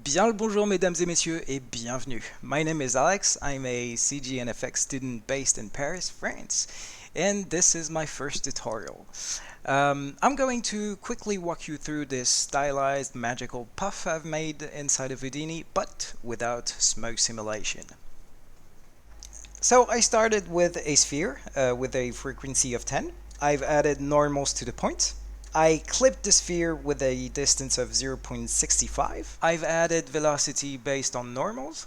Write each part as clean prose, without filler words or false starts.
Bien le bonjour mesdames et messieurs et bienvenue. My name is Alex, I'm a CG and FX student based in Paris, France, and this is my first tutorial. I'm going to quickly walk you through this stylized magical puff I've made inside of Houdini, but without smoke simulation. So I started with a sphere with a frequency of 10. I've added normals to the point. I clipped the sphere with a distance of 0.65. I've added velocity based on normals.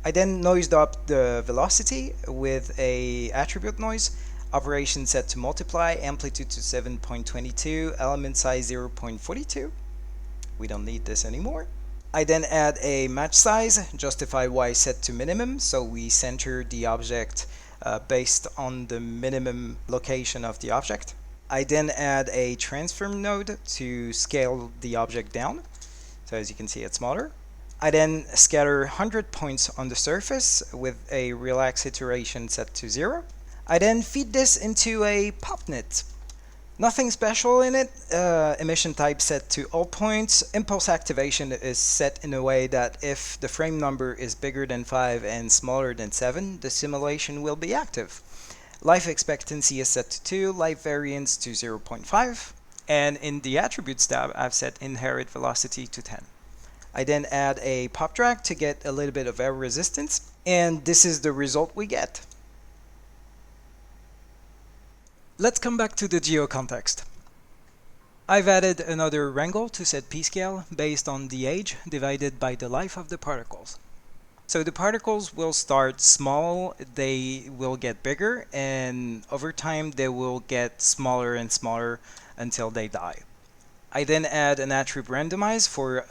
I then noised up the velocity with a attribute noise, operation set to multiply, amplitude to 7.22, element size 0.42. We don't need this anymore. I then add a match size, justify y set to minimum, so we center the object based on the minimum location of the object. I then add a transform node to scale the object down. So as you can see, it's smaller. I then scatter 100 points on the surface with a relax iteration set to 0. I then feed this into a popnet. Nothing special in it. Emission type set to all points. Impulse activation is set in a way that if the frame number is bigger than 5 and smaller than 7, the simulation will be active. Life expectancy is set to 2, life variance to 0.5, and in the attributes tab, I've set inherit velocity to 10. I then add a pop drag to get a little bit of air resistance, and this is the result we get. Let's come back to the geo context. I've added another wrangle to set p-scale based on the age divided by the life of the particles. So the particles will start small, they will get bigger, and over time they will get smaller and smaller until they die. I then add an attribute randomize for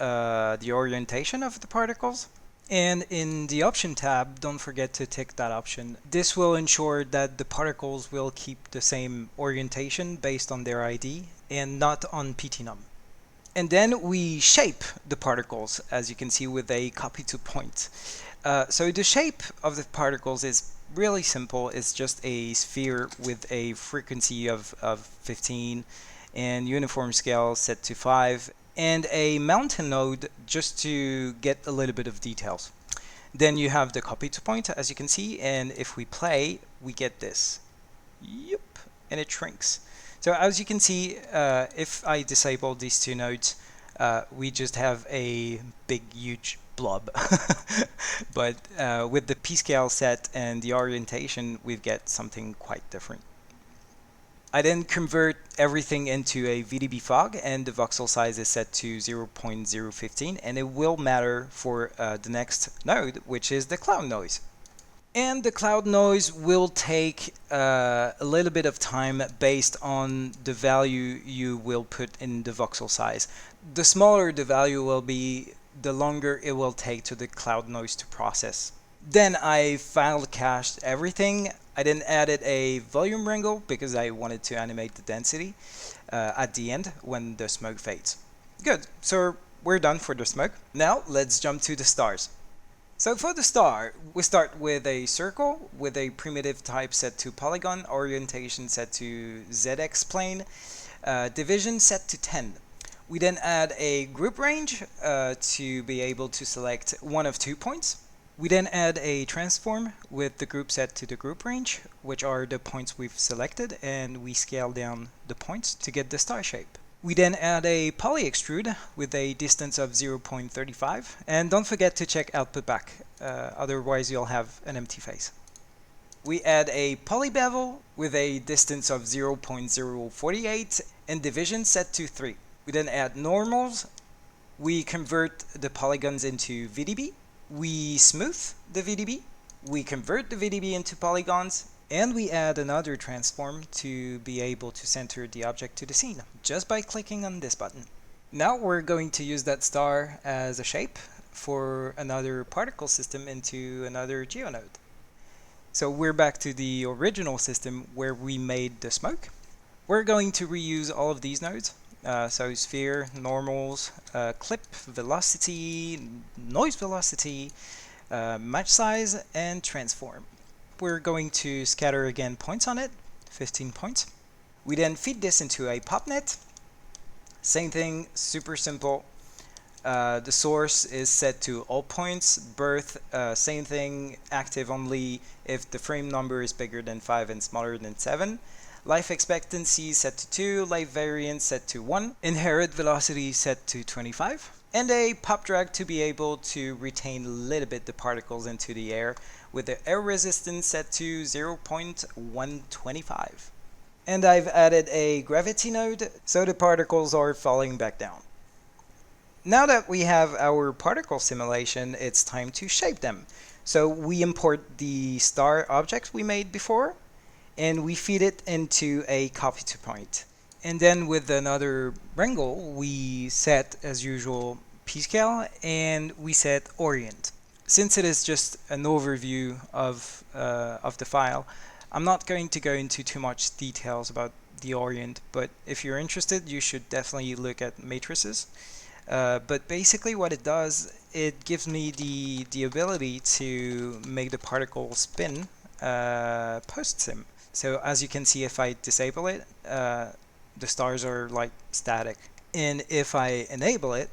the orientation of the particles. And in the option tab, don't forget to tick that option. This will ensure that the particles will keep the same orientation based on their ID and not on PTNum. And then we shape the particles, as you can see with a copy to point. So the shape of the particles is really simple. It's just a sphere with a frequency of 15 and uniform scale set to 5 and a mountain node just to get a little bit of details. Then you have the copy to point, as you can see, and if we play, we get this. Yep, and it shrinks. So as you can see, if I disable these two nodes, we just have a big, huge blob. But with the p-scale set and the orientation, we get something quite different. I then convert everything into a VDB fog, and the voxel size is set to 0.015, and it will matter for the next node, which is the cloud noise. And the cloud noise will take a little bit of time based on the value you will put in the voxel size. The smaller the value will be, the longer it will take to the cloud noise to process. Then I file cached everything. I then added a volume wrangle because I wanted to animate the density at the end when the smoke fades. Good, so we're done for the smoke. Now let's jump to the stars. So for the star, we start with a circle with a primitive type set to polygon, orientation set to ZX plane, division set to 10. We then add a group range to be able to select one of 2 points. We then add a transform with the group set to the group range, which are the points we've selected, and we scale down the points to get the star shape. We then add a poly extrude with a distance of 0.35, and don't forget to check output back, otherwise you'll have an empty face. We add a poly bevel with a distance of 0.048 and division set to 3. We then add normals. We convert the polygons into VDB. We smooth the VDB. We convert the VDB into polygons. And we add another transform to be able to center the object to the scene, just by clicking on this button. Now we're going to use that star as a shape for another particle system into another geonode. So we're back to the original system where we made the smoke. We're going to reuse all of these nodes. So sphere, normals, clip, velocity, noise velocity, match size, and transform. We're going to scatter again points on it, 15 points. We then feed this into a popnet. Same thing, super simple. The source is set to all points. Birth, same thing, active only if the frame number is bigger than 5 and smaller than 7. Life expectancy set to 2, life variance set to 1, inherent velocity set to 25, and a pop drag to be able to retain a little bit the particles into the air with the air resistance set to 0.125. And I've added a gravity node so the particles are falling back down. Now that we have our particle simulation, it's time to shape them. So we import the star object we made before, and we feed it into a copy to point. And then with another wrangle, we set, as usual, p-scale, and we set orient. Since it is just an overview of the file, I'm not going to go into too much details about the orient, but if you're interested, you should definitely look at matrices. But basically what it does, it gives me the ability to make the particle spin post-sim. So as you can see, if I disable it, the stars are like static. And if I enable it,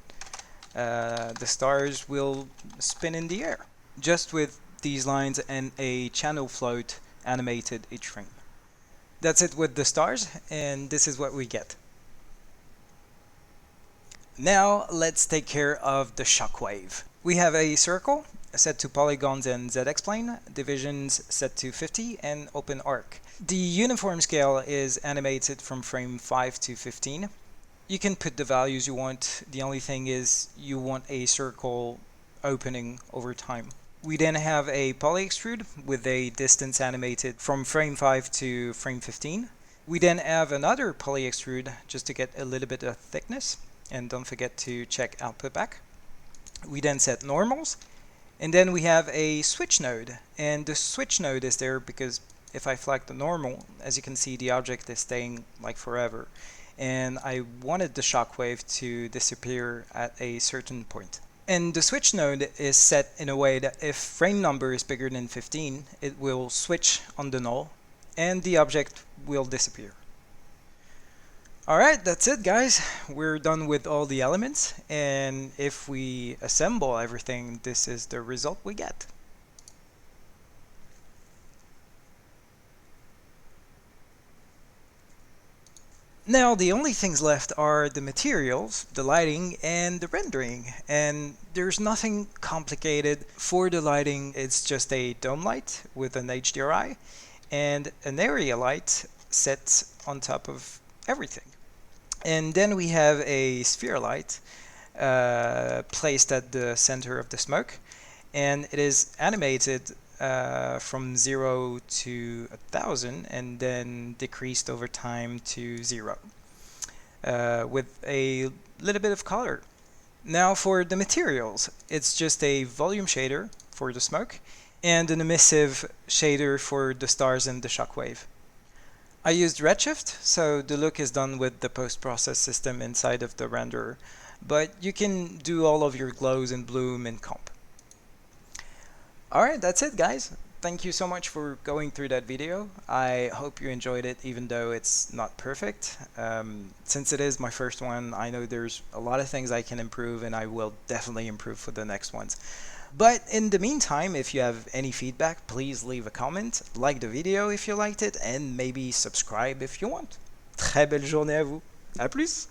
the stars will spin in the air, just with these lines and a channel float animated each frame. That's it with the stars, and this is what we get. Now let's take care of the shockwave. We have a circle set to polygons and ZX plane, divisions set to 50, and open arc. The uniform scale is animated from frame 5 to 15. You can put the values you want. The only thing is you want a circle opening over time. We then have a poly extrude with a distance animated from frame 5 to frame 15. We then have another poly extrude just to get a little bit of thickness. And don't forget to check output back. We then set normals, and then we have a switch node. And the switch node is there because if I flag the normal, as you can see, the object is staying like forever. And I wanted the shockwave to disappear at a certain point. And the switch node is set in a way that if frame number is bigger than 15, it will switch on the null, and the object will disappear. Alright, that's it guys. We're done with all the elements, and if we assemble everything, this is the result we get. Now the only things left are the materials, the lighting, and the rendering, and there's nothing complicated. For the lighting, it's just a dome light with an HDRI and an area light set on top of everything. And then we have a sphere light placed at the center of the smoke, and it is animated from 0 to 1000 and then decreased over time to 0 with a little bit of color. Now for the materials, it's just a volume shader for the smoke and an emissive shader for the stars and the shockwave. I used Redshift, so the look is done with the post-process system inside of the renderer, but you can do all of your glows and bloom in comp. Alright, that's it guys. Thank you so much for going through that video. I hope you enjoyed it even though it's not perfect. Since it is my first one, I know there's a lot of things I can improve, and I will definitely improve for the next ones. But in the meantime, if you have any feedback, please leave a comment, like the video if you liked it, and maybe subscribe if you want. Très belle journée à vous. À plus!